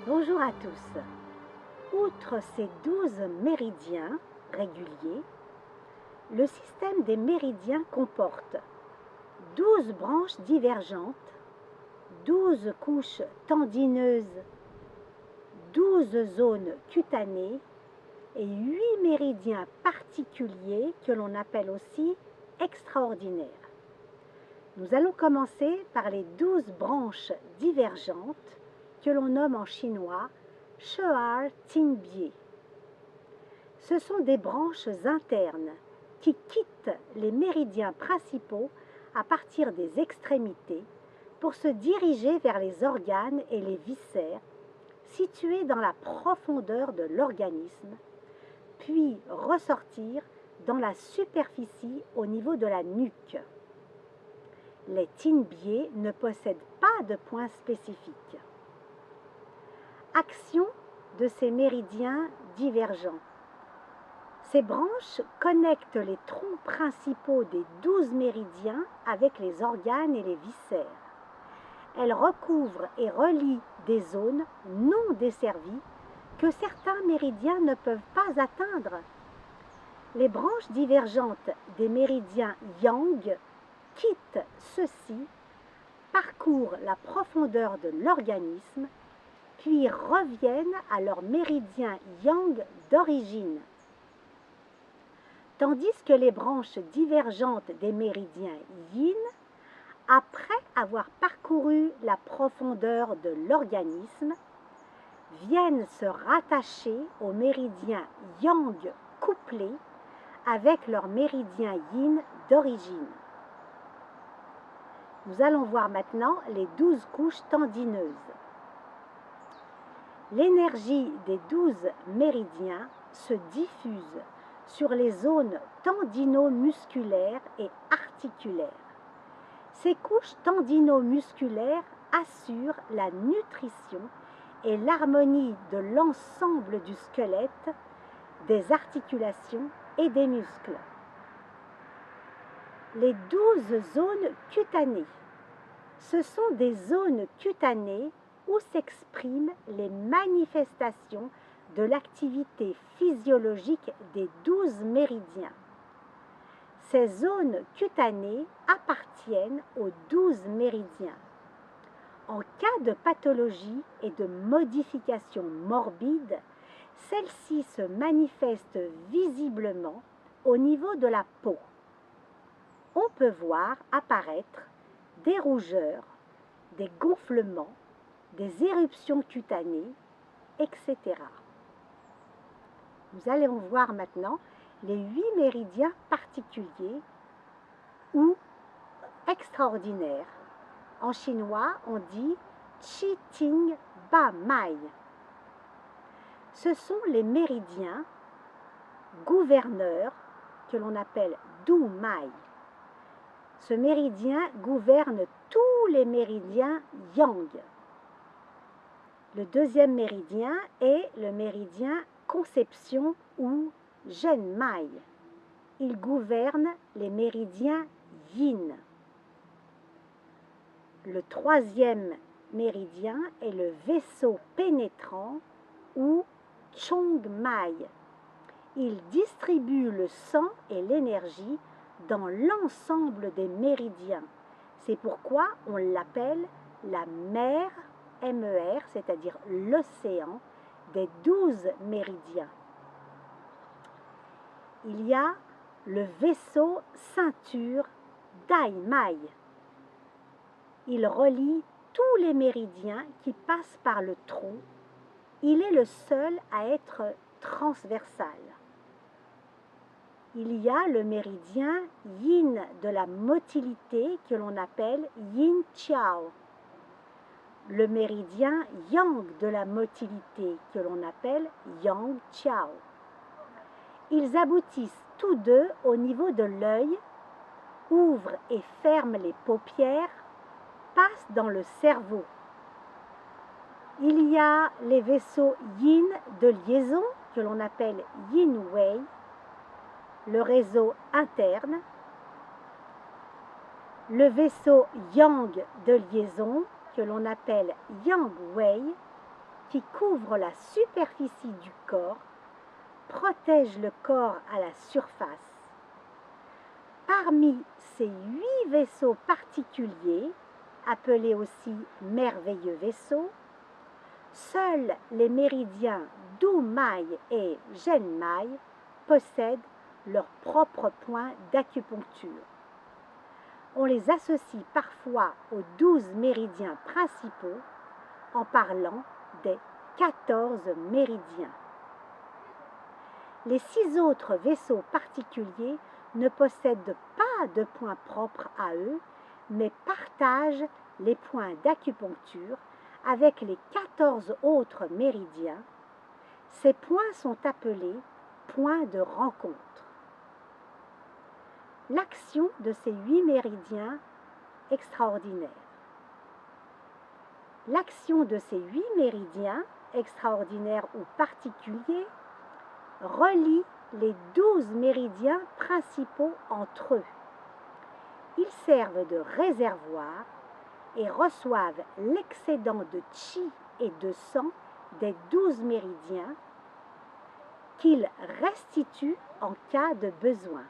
Bonjour à tous. Outre ces 12 méridiens réguliers, le système des méridiens comporte 12 branches divergentes, 12 couches tendineuses, 12 zones cutanées et 8 méridiens particuliers que l'on appelle aussi extraordinaires. Nous allons commencer par les 12 branches divergentes que l'on nomme en chinois Shehar Tingbie. Ce sont des branches internes qui quittent les méridiens principaux à partir des extrémités pour se diriger vers les organes et les viscères situés dans la profondeur de l'organisme, puis ressortir dans la superficie au niveau de la nuque. Les Tinbiers ne possèdent pas de points spécifiques. Action de ces méridiens divergents. Ces branches connectent les troncs principaux des 12 méridiens avec les organes et les viscères. Elles recouvrent et relient des zones non desservies que certains méridiens ne peuvent pas atteindre. Les branches divergentes des méridiens yang quittent ceux-ci, parcourent la profondeur de l'organisme, puis reviennent à leur méridien yang d'origine. Tandis que les branches divergentes des méridiens yin, après avoir parcouru la profondeur de l'organisme, viennent se rattacher au méridien yang couplé avec leur méridien yin d'origine. Nous allons voir maintenant les 12 couches tendineuses. L'énergie des 12 méridiens se diffuse sur les zones tendino-musculaires et articulaires. Ces couches tendino-musculaires assurent la nutrition et l'harmonie de l'ensemble du squelette, des articulations et des muscles. Les 12 zones cutanées. Ce sont des zones cutanées où s'expriment les manifestations de l'activité physiologique des 12 méridiens. Ces zones cutanées appartiennent aux 12 méridiens. En cas de pathologie et de modification morbide, celles-ci se manifestent visiblement au niveau de la peau. On peut voir apparaître des rougeurs, des gonflements, des éruptions cutanées, etc. Nous allons voir maintenant les 8 méridiens particuliers ou extraordinaires. En chinois, on dit Qi Ting Ba Mai. Ce sont les méridiens gouverneurs que l'on appelle Du Mai. Ce méridien gouverne tous les méridiens yang. Le deuxième méridien est le méridien conception ou Zhen Mai. Il gouverne les méridiens yin. Le troisième méridien est le vaisseau pénétrant ou Chong Mai. Il distribue le sang et l'énergie dans l'ensemble des méridiens. C'est pourquoi on l'appelle la mer, MER, c'est-à-dire l'océan des 12 méridiens. Il y a le vaisseau ceinture Dai Mai. Il relie tous les méridiens qui passent par le tronc. Il est le seul à être transversal. Il y a le méridien yin de la motilité que l'on appelle yin qiao. Le méridien yang de la motilité que l'on appelle yang qiao. Ils aboutissent tous deux au niveau de l'œil, ouvrent et ferment les paupières, passent dans le cerveau. Il y a les vaisseaux yin de liaison que l'on appelle yin wei, le réseau interne, le vaisseau yang de liaison que l'on appelle yang wei qui couvrent la superficie du corps protègent le corps à la surface. Parmi ces 8 vaisseaux particuliers, appelés aussi merveilleux vaisseaux, seuls les méridiens Du Mai et Zhen Mai possèdent leur propre point d'acupuncture. On les associe parfois aux 12 méridiens principaux en parlant des 14 méridiens. Les 6 autres vaisseaux particuliers ne possèdent pas de point propre à eux, mais partagent les points d'acupuncture avec les 14 autres méridiens. Ces points sont appelés points de rencontre. L'action de ces 8 méridiens extraordinaires. L'action de ces 8 méridiens, extraordinaires ou particuliers, relie les 12 méridiens principaux entre eux. Ils servent de réservoir et reçoivent l'excédent de chi et de sang des 12 méridiens qu'ils restituent en cas de besoin.